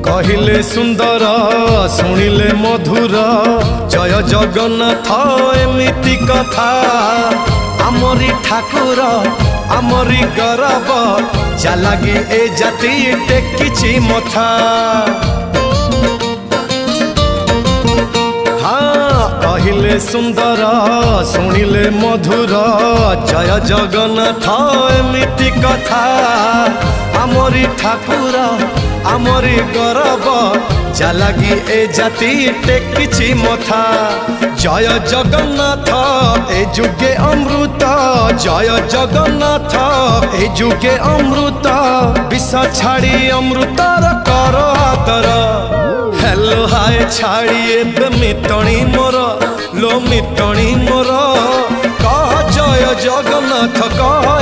कहिले सुंदर शुणिले मधुर जय जगन्नाथ एमिति कथा आमरी ठाकुर आमरी गौरव जालागी ए जाति टेकिछि मथा। कहिले सुंदर शुणिले मधुर जय जगन्नाथ एमिति कथा आमरी ठाकुर आमरी गौरव जालागी ए जाति टेकिछि मथा। जय जगन्नाथ ए जुगे अमृत जय जगन्नाथ ए जुगे अमृत विष छाड़ी अमृतर कर आदर। हेलो हाय छाड़ी एबे मितणी मोर लो मितणी मोर कह जय जगन्नाथ कह